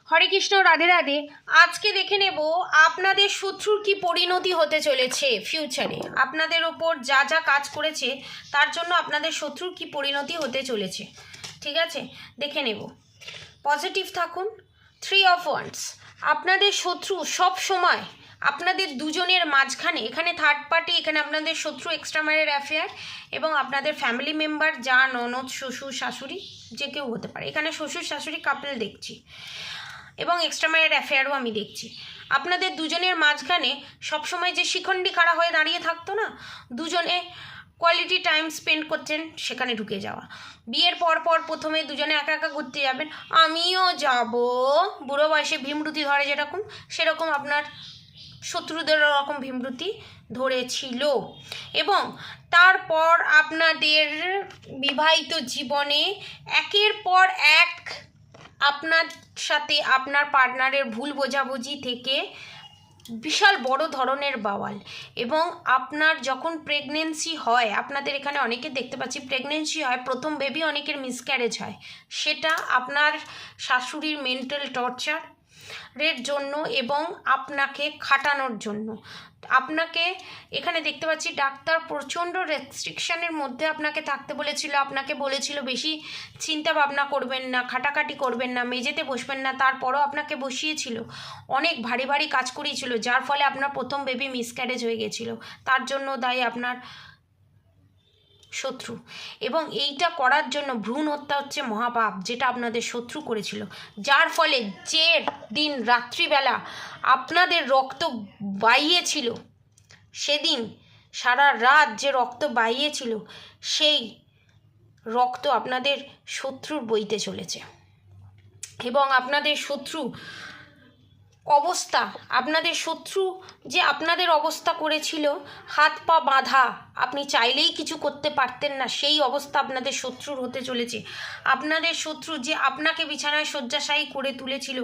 হরে কৃষ্ণ, রাধে রাধে। আজকে দেখে নেব আপনাদের শত্রুর কি পরিণতি হতে চলেছে ফিউচারে। আপনাদের ওপর যা যা কাজ করেছে তার জন্য আপনাদের শত্রুর কি পরিণতি হতে চলেছে, ঠিক আছে, দেখে নেব। পজিটিভ থাকুন। 3 অফ ওয়ান্ডস। আপনাদের শত্রু সব সময় আপনাদের দুজনের মাঝখানে, এখানে থার্ড পার্টি, এখানে আপনাদের শত্রু এক্সট্রা ম্যারিড অ্যাফেয়ার এবং আপনাদের ফ্যামিলি মেম্বার, যা ননদ, শ্বশুর, শাশুড়ি, যে কেউ হতে পারে। এখানে শ্বশুর শাশুড়ি কাপল দেখছি এবং এক্সট্রা ম্যারিড অ্যাফেয়ারও আমি দেখছি। আপনাদের দুজনের মাঝখানে সবসময় যে শিখণ্ডী খাড়া হয়ে দাঁড়িয়ে থাকতো না, দুজনে কোয়ালিটি টাইম স্পেন্ড করছেন, সেখানে ঢুকে যাওয়া। বিয়ের পর প্রথমে দুজনে একা একা ঘুরতে যাবেন, আমিও যাব, বুড়ো বয়সে ভীমরুতি ধরে যেরকম, সেরকম আপনার শত্রুদের ওরকম ভীমরুতি ধরেছিল। এবং তারপর আপনাদের বিবাহিত জীবনে একের পর এক আপনার সাথে আপনার পার্টনারের ভুল বোঝাবুঝি থেকে বিশাল বড় ধরনের বাওয়াল। এবং আপনার যখন প্রেগনেন্সি হয়, আপনাদের এখানে অনেকে দেখতে পাচ্ছি প্রেগনেন্সি হয়, প্রথম বেবি অনেকের মিসক্যারেজ হয়, সেটা আপনার শাশুড়ির মেন্টাল টর্চারের জন্য এবং আপনাকে খাটানোর জন্য। আপনাকে এখানে দেখতে পাচ্ছি ডাক্তার প্রচণ্ড রেস্ট্রিকশানের মধ্যে আপনাকে থাকতে বলেছিল, আপনাকে বলেছিল বেশি চিন্তা ভাবনা করবেন না, খাটাখাটি করবেন না, মেঝেতে বসবেন না, তারপরও আপনাকে বসিয়েছিল, অনেক ভারী ভারী কাজ করিয়েছিল, যার ফলে আপনার প্রথম বেবি মিসক্যারেজ হয়ে গেছিলো। তার জন্য দায়ী আপনার শত্রু। এবং এইটা করার জন্য ভ্রূণ হত্যা হচ্ছে মহাপাপ, যেটা আপনাদের শত্রু করেছিল, যার ফলে যে দিন রাত্রিবেলা আপনাদের রক্ত বাইয়েছিল, সেদিন সারা রাত যে রক্ত বাইয়েছিল, সেই রক্ত আপনাদের শত্রুর বইতে চলেছে। এবং আপনাদের শত্রু অবস্থা, আপনাদের শত্রু যে আপনাদের অবস্থা করেছিল, হাত পা বাঁধা, আপনি চাইলেই কিছু করতে পারতেন না, সেই অবস্থা আপনাদের শত্রুর হতে চলেছে। আপনাদের শত্রু যে আপনাকে বিছানায় শয্যাশায়ী করে তুলেছিল,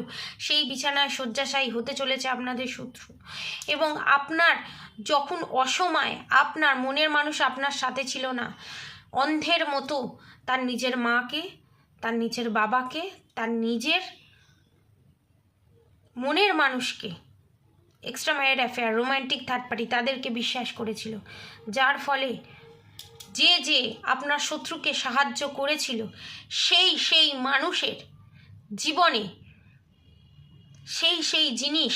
সেই বিছানায় শয্যাশায়ী হতে চলেছে আপনাদের শত্রু। এবং আপনার যখন অসময় আপনার মনের মানুষ আপনার সাথে ছিল না, অন্ধের মতো তার নিজের মাকে, তার নিজের বাবাকে, তার নিজের মনের মানুষকে, extra married affair, romantic third party, তাদেরকে বিশ্বাস করেছিল, যার ফলে যে আপনার শত্রুকে সাহায্য করেছিল, সেই মানুষের জীবনে সেই জিনিস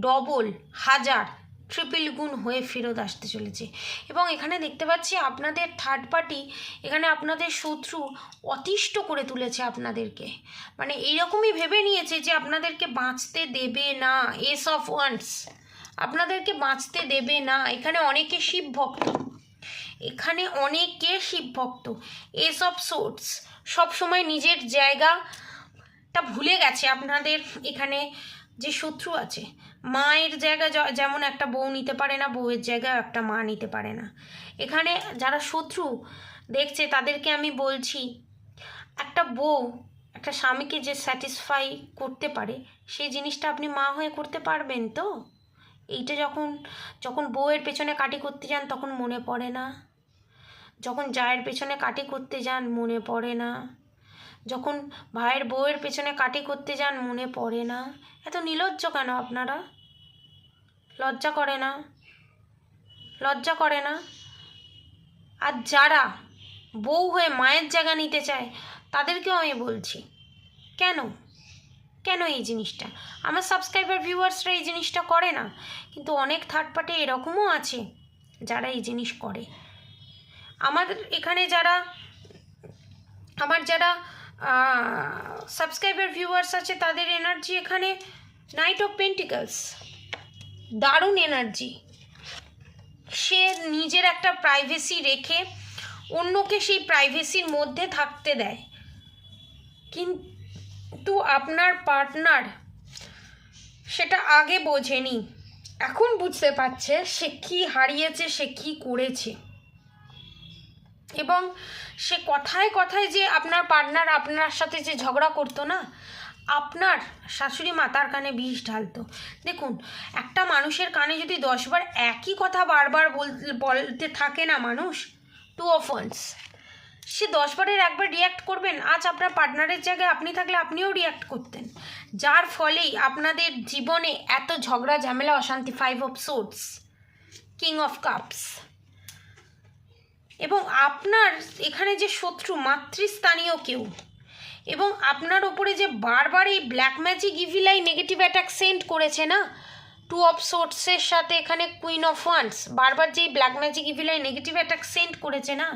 ডবল, হাজার, ট্রিপল গুণ হয়ে ফেরত আসতে চলেছে। এবং এখানে দেখতে পাচ্ছি আপনাদের থার্ড পার্টি, এখানে আপনাদের শত্রু অতিষ্ঠ করে তুলেছে আপনাদেরকে, মানে এইরকমই ভেবে নিয়েছে যে আপনাদেরকে বাঁচতে দেবে না। এস অফ ওয়ান্ডস, আপনাদেরকে বাঁচতে দেবে না। এখানে অনেকে শিব ভক্ত, এখানে অনেকে শিব ভক্ত। এস অফ সোর্টস, সবসময় নিজের জায়গাটা ভুলে গেছে। আপনাদের এখানে যে শত্রু আছে, মায়ের জায়গা যেমন একটা বউ নিতে পারে না, বউয়ের জায়গা একটা মা নিতে পারে না। এখানে যারা শত্রু দেখছে তাদেরকে আমি বলছি, একটা বউ একটা স্বামীকে যে স্যাটিসফাই করতে পারে, সেই জিনিসটা আপনি মা হয়ে করতে পারবেন তো? এইটা যখন বউয়ের পেছনে কাটি করতে যান তখন মনে পড়ে না? যখন জায়ের পেছনে কাটি করতে যান মনে পড়ে না? যখন ভাইয়ের বউয়ের পেছনে কাটি করতে যান মনে পড়ে না? এত নির্লজ্জ কেন আপনারা? লজ্জা করে না? লজ্জা করে না? আর যারা বউ হয়ে মায়ের জায়গা নিতে চায় তাদেরকেও আমি বলছি, কেন এই জিনিসটা? আমার সাবস্ক্রাইবার ভিউয়ার্সরা এই জিনিসটা করে না, কিন্তু অনেক থার্ড পার্টি এরকমও আছে যারা এই জিনিস করে। আমাদের এখানে আমার যারা সাবস্ক্রাইবার ভিউয়ার্স আছে, তাদের এনার্জি এখানে নাইট অফ পেন্টিকলস, দারুণ এনার্জি। সে নিজের একটা প্রাইভেসি রেখে অন্যকে সেই প্রাইভেসির মধ্যে থাকতে দেয়, কিন্তু আপনার পার্টনার সেটা আগে বোঝেনি, এখন বুঝতে পারছে সে কী হারিয়েছে, সে কী করেছে। এবং সে কথায় কথায় যে আপনার পার্টনার আপনার সাথে যে ঝগড়া করতো না, আপনার শাশুড়ি মা তার কানে বিষ ঢালতো। দেখুন, একটা মানুষের কানে যদি 10 বার একই কথা বারবার বলতে থাকে না মানুষ, 2 অফ ওয়ান্ডস, সে 10 বারের একবার রিয়্যাক্ট করবেন। আজ আপনার পার্টনারের জায়গায় আপনি থাকলে আপনিও রিয়্যাক্ট করতেন, যার ফলেই আপনাদের জীবনে এত ঝগড়া ঝামেলা অশান্তি। 5 of swords, king of cups. এবং আপনার এখানে যে শত্রু মাতৃস্থানীয় কেউ, এবং আপনার ওপরে যে বারবার এই black magic evil eye negative attack send করেছে না, 2 অফ সোর্টসের সাথে এখানে কুইন অফ ওয়ান্স, বারবার যেই black magic evil eye negative attack send করেছে না,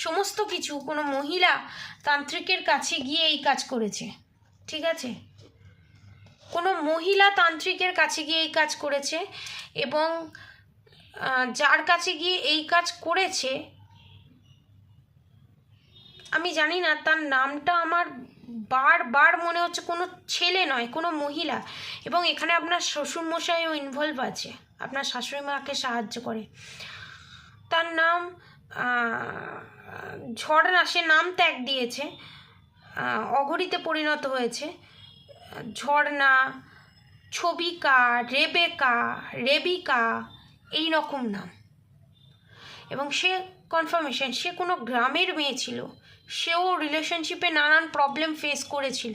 সমস্ত কিছু কোনো মহিলা তান্ত্রিকের কাছে গিয়ে এই কাজ করেছে। ঠিক আছে, কোনো মহিলা তান্ত্রিকের কাছে গিয়ে এই কাজ করেছে, এবং যার কাছে গিয়ে এই কাজ করেছে আমি জানি না, তার নামটা আমার বারবার মনে হচ্ছে, কোনো ছেলে নয়, কোনো মহিলা। এবং এখানে আপনার শ্বশুরমশাইও ইনভলভ আছে, আপনার শাশুড়ি মাকে সাহায্য করে। তার নাম ঝর্ণা, সে নাম ত্যাগ দিয়েছে, অঘরীতে পরিণত হয়েছে। ঝর্ণা, ছবিকা, রেবিকা এই রকম নাম। এবং সে কনফার্মেশন, সে কোনো গ্রামের মেয়ে ছিল, সেও রিলেশনশিপে নানান প্রবলেম ফেস করেছিল।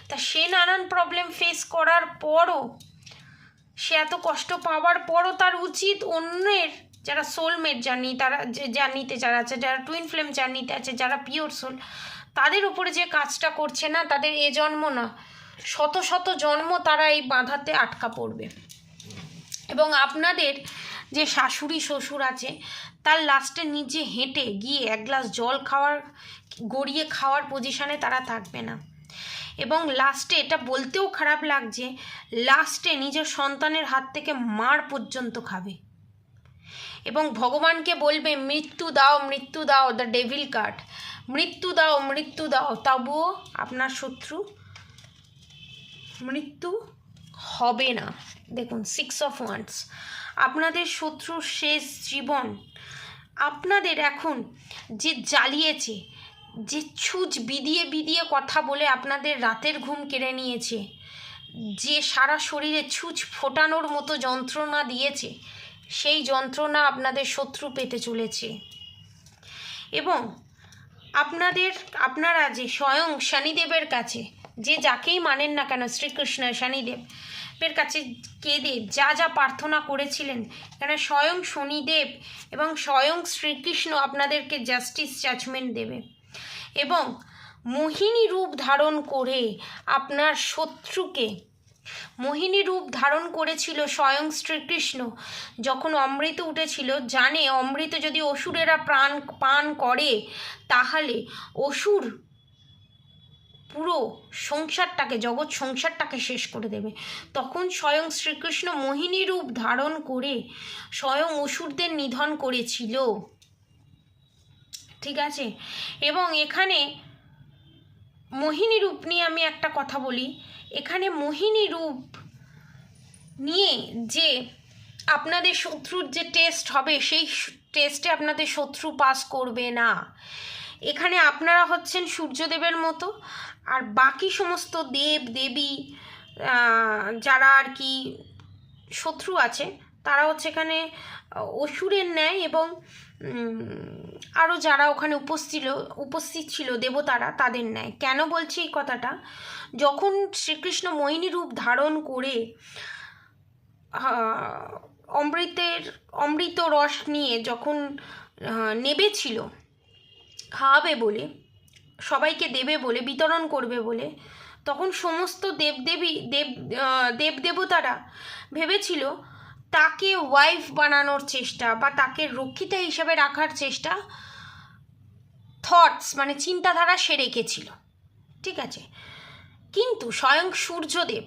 তা সে নানান প্রবলেম ফেস করার পরও, সে এত কষ্ট পাওয়ার পরও তার উচিত অন্যের যারা সোলমেট জার্নি, তারা যে জার্নিতে যারা আছে, যারা টুইন ফ্লেম জার্নিতে আছে, যারা পিওর সোল, তাদের উপরে যে কাজটা করছে না, তাদের এ জন্ম না, শত শত জন্ম তারা এই বাঁধাতে আটকা পড়বে। এবং আপনাদের যে শাশুড়ি শ্বশুর আছে, তার লাস্টে নিজে হেঁটে গিয়ে এক গ্লাস জল গড়িয়ে খাওয়ার পজিশনে তারা থাকবে না। এবং লাস্টে, এটা বলতেও খারাপ লাগছে, লাস্টে নিজের সন্তানের হাত থেকে মার পর্যন্ত খাবে এবং ভগবানকে বলবে মৃত্যু দাও, মৃত্যু দাও, দ্য ডেভিল কার্ড, মৃত্যু দাও, মৃত্যু দাও। তবুও আপনার শত্রু মৃত্যু হবে না। দেখুন 6 অফ ওয়ান্ডস, আপনাদের শত্রুর শেষ জীবন আপনাদের এখন যে জ্বালিয়েছে, যে ছুঁচ বিদিয়ে কথা বলে আপনাদের রাতের ঘুম কেড়ে নিয়েছে, যে সারা শরীরে ছুঁচ ফোটানোর মতো যন্ত্রণা দিয়েছে, সেই যন্ত্রণা আপনাদের শত্রু পেতে চলেছে। এবং আপনারা যে স্বয়ং শনিদেবের কাছে, যে যাকেই মানেন না কেন, শ্রীকৃষ্ণ শনিদেবের কাছে কেঁদে যা যা প্রার্থনা করেছিলেন, কেন স্বয়ং শনিদেব এবং স্বয়ং শ্রীকৃষ্ণ আপনাদেরকে জাস্টিস জাজমেন্ট দেবে। এবং মোহিনী রূপ ধারণ করে আপনার শত্রুকে, মোহিনী রূপ ধারণ করেছিল স্বয়ং শ্রীকৃষ্ণ যখন অমৃত উঠেছিল। জানে অমৃত যদি অসুরেরা পান করে, তাহলে অসুর পুরো সংসারটাকে, জগৎ সংসারটাকে শেষ করে দেবে। তখন স্বয়ং শ্রীকৃষ্ণ মোহিনী রূপ ধারণ করে স্বয়ং অসুরদের নিধন করেছিল। ঠিক আছে, এবং এখানে মোহিনী রূপ নিয়ে আমি একটা কথা বলি। এখানে মোহিনী রূপ নিয়ে যে আপনাদের শত্রুর যে টেস্ট হবে, সেই টেস্টে আপনাদের শত্রু পাস করবে না। এখানে আপনারা হচ্ছেন সূর্যদেবের মতো, আর বাকি সমস্ত দেব দেবী যারা আর কি শত্রু আছে, তারা হচ্ছে এখানে অসুরের ন্যায়। এবং আরও যারা ওখানে উপস্থিত ছিল দেবতারা, তাদের ন্যায়। কেন বলছি এই কথাটা? যখন শ্রীকৃষ্ণ মোহিনী রূপ ধারণ করে অমৃত রস নিয়ে যখন নেবেছিল খাওয়াবে বলে, সবাইকে দেবে বলে, বিতরণ করবে বলে, তখন সমস্ত দেবদেবতারা ভেবেছিল তাকে ওয়াইফ বানানোর চেষ্টা বা তাকে রক্ষিতা হিসাবে রাখার চেষ্টা, থটস মানে চিন্তাধারা সে রেখেছিল। ঠিক আছে, কিন্তু স্বয়ং সূর্যদেব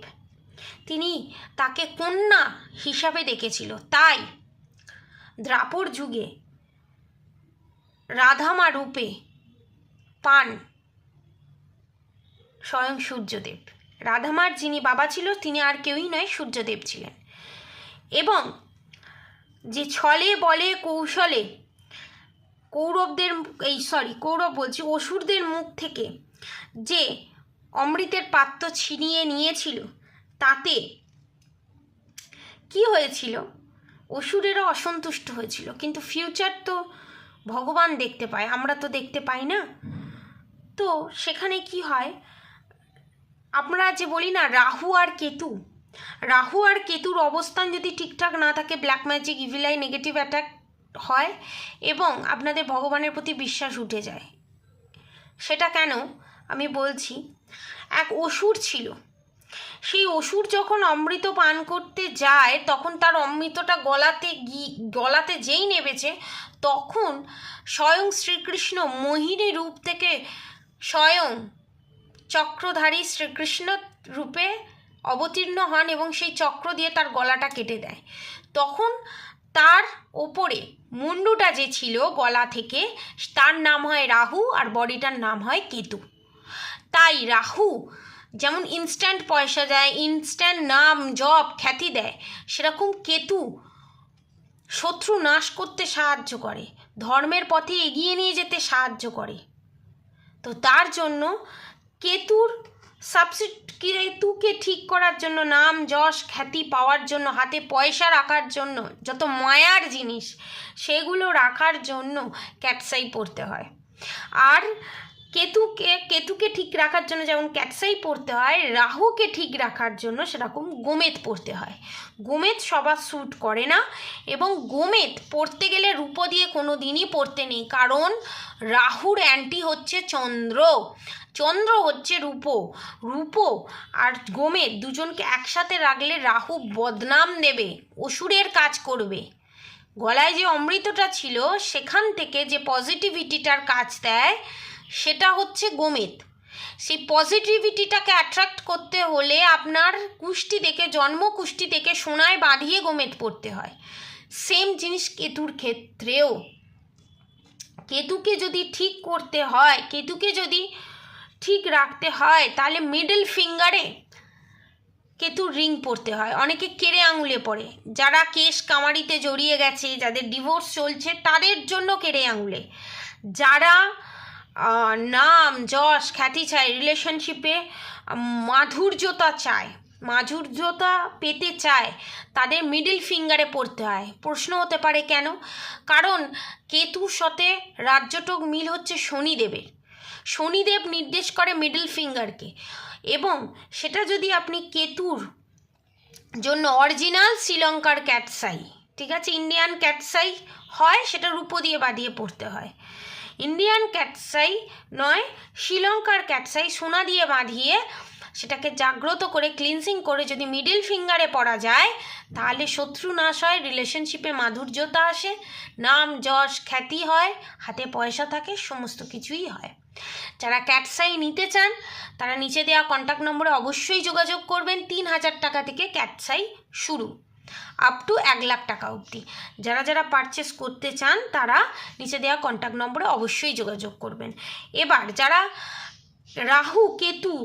তিনি তাকে কন্যা হিসাবে দেখেছিল। তাই দ্রাপর যুগে রাধামা রূপে পান স্বয়ং সূর্যদেব। রাধামার যিনি বাবা ছিল, তিনি আর কেউই নয়, সূর্যদেব ছিলেন। এবং যে ছলে বলে কৌশলে অসুরদের মুখ থেকে যে অমৃতের পাত্র ছিনিয়ে নিয়েছিল, তাতে কি হয়েছিল? অসুরেরা অসন্তুষ্ট হয়েছিল। কিন্তু ফিউচার তো ভগবান দেখতে পায়, আমরা তো দেখতে পাই না। তো সেখানে কি হয়, আমরা যে বলি না রাহু আর কেতুর অবস্থান যদি ঠিকঠাক না থাকে, black magic, evil I, negative attack হয় এবং আপনাদের ভগবানের প্রতি বিশ্বাস উঠে যায়। সেটা কেন আমি বলছি। এক অসুর ছিল, সেই অসুর যখন অমৃত পান করতে যায় তখন তার অমৃতটা গলাতে যেই নেবেছে, তখন স্বয়ং শ্রীকৃষ্ণ মোহিনী রূপ থেকে স্বয়ং চক্রধারী শ্রীকৃষ্ণ রূপে অবতীর্ণ হন এবং সেই চক্র দিয়ে তার গলাটা কেটে দেয়। তখন তার ওপরে মুন্ডুটা যে ছিল গলা থেকে, তার নাম হয় রাহু আর বডিটার নাম হয় কেতু। তাই রাহু যেমন ইনস্ট্যান্ট পয়সা দেয়, ইনস্ট্যান্ট নাম জব খ্যাতি দেয়, সেরকম কেতু শত্রু নাশ করতে সাহায্য করে, ধর্মের পথে এগিয়ে নিয়ে যেতে সাহায্য করে। তো তার জন্য কেতুকে ঠিক করার জন্য, নাম যশ খ্যাতি পাওয়ার জন্য, হাতে পয়সা রাখার জন্য, যত মায়ার জিনিস সেগুলো রাখার জন্য ক্যাটসাই পড়তে হয়। আর কেতুকে ঠিক রাখার জন্য যেমন ক্যাটসাই পড়তে হয়, রাহুকে ঠিক রাখার জন্য সেরকম গোমেদ পড়তে হয়। গোমেদ সবার স্যুট করে না, এবং গোমেদ পড়তে গেলে রূপো দিয়ে কোনো দিনই পড়তে নেই, কারণ রাহুর অ্যান্টি হচ্ছে চন্দ্র হচ্ছে রূপো আর গোমেদ দুজনকে একসাথে রাখলে রাহু বদনাম দেবে, অসুরের কাজ করবে। গলায় যে অমৃতটা ছিল সেখান থেকে যে পজিটিভিটিটার কাজ দেয় সেটা হচ্ছে গোমেদ। সেই পজিটিভিটিটাকে অ্যাট্রাক্ট করতে হলে আপনার কুষ্টি থেকে, জন্ম কুষ্টি থেকে সোনায় বাঁধিয়ে গোমেদ পড়তে হয়। সেম জিনিস কেতুর ক্ষেত্রেও। কেতুকে যদি ঠিক করতে হয়, কেতুকে যদি ঠিক রাখতে হয়, তাহলে মিডল ফিঙ্গারে কেতুর রিং পরতে হয়। অনেকে কেড়ে আঙুলে পড়ে, যারা কেস কামারিতে জড়িয়ে গেছে, যাদের ডিভোর্স চলছে তাদের জন্য কেড়ে আঙুলে, যারা নাম যশ খ্যাতি চায়, রিলেশনশিপে মাধুর্যতা পেতে চায়, তাদের মিডল ফিঙ্গারে পড়তে হয়। প্রশ্ন হতে পারে কেন? কারণ কেতুর সাথে রাজ্যটক মিল হচ্ছে শনিদেব নির্দেশ করে মিডল ফিঙ্গারকে, এবং সেটা যদি আপনি কেতুর জন্য অরিজিনাল শ্রীলঙ্কার ক্যাটসাই, ঠিক আছে, ইন্ডিয়ান ক্যাটসাই হয়, সেটা রূপো দিয়ে বাঁধিয়ে পড়তে হয়। ইন্ডিয়ান ক্যাটসাই নয়, শ্রীলঙ্কার ক্যাটসাই সোনা দিয়ে বাঁধিয়ে সেটাকে জাগ্রত করে ক্লিনজিং করে যদি মিডল ফিঙ্গারে পড়া যায়, তাহলে শত্রু নাশ হয়, রিলেশনশিপে মাধুর্যতা আসে, নাম যশ খ্যাতি হয়, হাতে পয়সা থাকে, সমস্ত কিছুই হয়। যারা ক্যাটসাই নিতে চান তারা নিচে দেওয়া কন্ট্যাক্ট নম্বরে অবশ্যই যোগাযোগ করবেন। 3000 টাকা থেকে ক্যাটসাই শুরু, আপ টু 1 লাখ টাকা অবধি। যারা পারচেস করতে চান তারা নিচে দেওয়া কন্ট্যাক্ট নম্বরে অবশ্যই যোগাযোগ করবেন। এবার যারা রাহু কেতু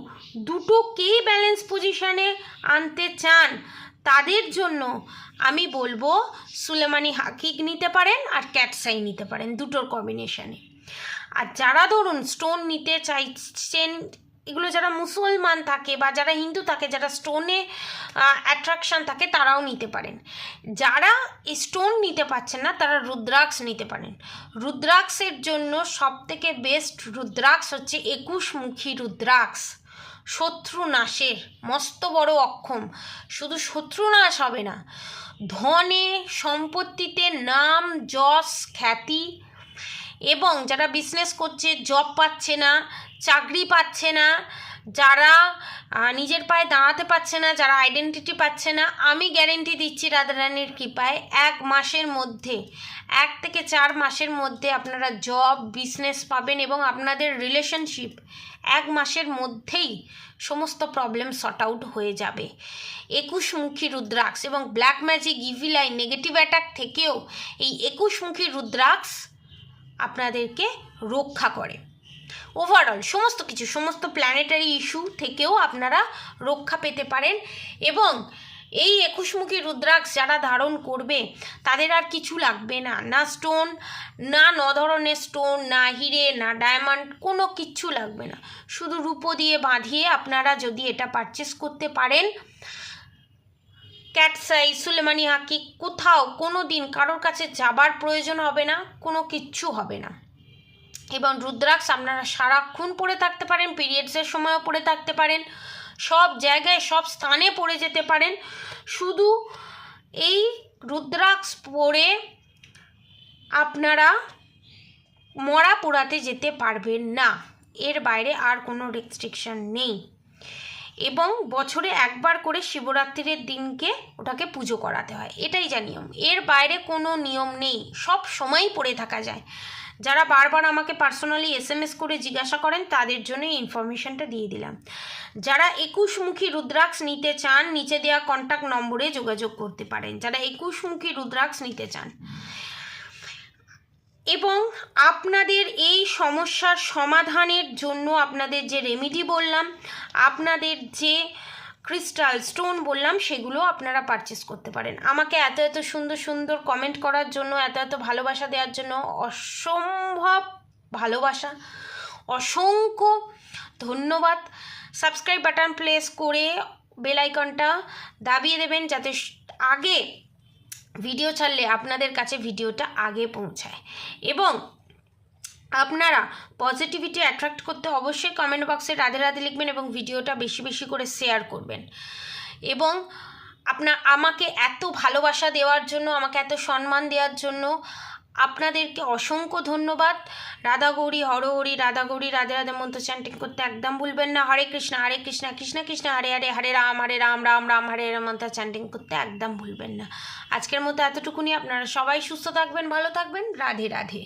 দুটোকেই ব্যালেন্স পজিশানে আনতে চান, তাদের জন্য আমি বলবো সুলেমানি হাকিক নিতে পারেন আর ক্যাটসাই নিতে পারেন, দুটোর কম্বিনেশানে। আর যারা ধরুন স্টোন নিতে চাইছেন, এগুলো যারা মুসলমান থাকে বা যারা হিন্দু থাকে, যারা স্টোনে অ্যাট্রাকশান থাকে, তারাও নিতে পারেন। যারা স্টোন নিতে পারছেন না তারা রুদ্রাক্ষ নিতে পারেন। রুদ্রাক্ষের জন্য সবথেকে বেস্ট রুদ্রাক্ষ হচ্ছে 21 মুখী রুদ্রাক্ষ, শত্রু নাশের মস্ত বড় অক্ষম। শুধু শত্রু নাশ হবে না, ধনে সম্পত্তিতে নাম যশ খ্যাতি, এবং যারা বিজনেস করছে জব পাচ্ছে না, চাকরি পাচ্ছে না, যারা নিজের পায়ে দাঁড়াতে পারছে না, যারা আইডেন্টিটি পাচ্ছে না, আমি গ্যারেন্টি দিচ্ছি রাধারানীর কৃপায় 1 মাসের মধ্যে, 1 থেকে 4 মাসের মধ্যে আপনারা জব বিজনেস পাবেন, এবং আপনাদের রিলেশনশিপ 1 মাসের মধ্যেই সমস্ত প্রবলেম সর্ট আউট হয়ে যাবে। 21 মুখী রুদ্রাক্ষ এবং black magic, evil I, negative attack থেকেও এই 21 মুখী রুদ্রাক্ষ আপনাদেরকে রক্ষা করে। ওভারঅল সমস্ত কিছু, সমস্ত প্ল্যানেটারি ইস্যু থেকেও আপনারা রক্ষা পেতে পারেন। এবং এই 21 মুখী রুদ্রাক্ষ যারা ধারণ করবে তাদের আর কিছু লাগবে না, না স্টোন, না 9 ধরনের স্টোন, না হিরে, না ডায়মন্ড, কোনো কিচ্ছু লাগবে না। শুধু রূপো দিয়ে বাঁধিয়ে আপনারা যদি এটা পারচেস করতে পারেন, ক্যাটসাই, সুলেমানি হাকি কোথাও কোনো দিন কারোর কাছে যাবার প্রয়োজন হবে না, কোনো কিচ্ছু হবে না। এবং রুদ্রাক্ষ আপনারা সারাক্ষণ পরে থাকতে পারেন, পিরিয়ডসের সময়ও পরে থাকতে পারেন, সব জায়গায় সব স্থানে পরে যেতে পারেন। শুধু এই রুদ্রাক্ষ পরে আপনারা মরা পোড়াতে যেতে পারবেন না, এর বাইরে আর কোনো রেস্ট্রিকশন নেই। এবং বছরে একবার করে শিবরাত্রির দিনকে ওটাকে পুজো করাতে হয়, এটাই যা নিয়ম, এর বাইরে কোনো নিয়ম নেই, সব সময়ই পড়ে থাকা যায়। যারা বারবার আমাকে পার্সোনালি SMS করে জিজ্ঞাসা করেন তাদের জন্য এই ইনফরমেশনটা দিয়ে দিলাম। যারা 21মুখী রুদ্রাক্ষ নিতে চান নিচে দেওয়া কন্ট্যাক্ট নম্বরে যোগাযোগ করতে পারেন, যারা 21মুখী রুদ্রাক্ষ নিতে চান। এবং আপনাদের এই সমস্যার সমাধানের জন্য আপনাদের যে রেমেডি বললাম, আপনাদের যে ক্রিস্টাল স্টোন বললাম, সেগুলো আপনারা পারচেস করতে পারেন। আমাকে এত এত সুন্দর সুন্দর কমেন্ট করার জন্য, এত এত ভালোবাসা দেওয়ার জন্য অসম্ভব ভালোবাসা, অসংখ্য ধন্যবাদ। সাবস্ক্রাইব বাটন প্রেস করে বেল আইকনটা দাবিয়ে দেবেন, যাতে আগে ভিডিও ছাড়লে আপনাদের কাছে ভিডিওটা আগে পৌঁছায়। এবং আপনারা পজিটিভিটি অ্যাট্রাক্ট করতে অবশ্যই কমেন্ট বক্সে রাধে রাধে লিখবেন এবং ভিডিওটা বেশি বেশি করে শেয়ার করবেন। এবং আমাকে এত ভালোবাসা দেওয়ার জন্য, আমাকে এত সম্মান দেওয়ার জন্য আপনাদেরকে অসংখ্য ধন্যবাদ। রাধা গৌরী হরহরি, রাধা গৌরী রাধে রাধে মন্ত্র চ্যান্টিং করতে একদম ভুলবেন না। হরে কৃষ্ণ কৃষ্ণ কৃষ্ণ হরে হরে, হরে রাম রাম রাম হরে হরে মন্ত্র চ্যান্টিং করতে একদম ভুলবেন না। আজকের মতো এতটুকুনি। আপনারা সবাই সুস্থ থাকবেন, ভালো থাকবেন। রাধে রাধে।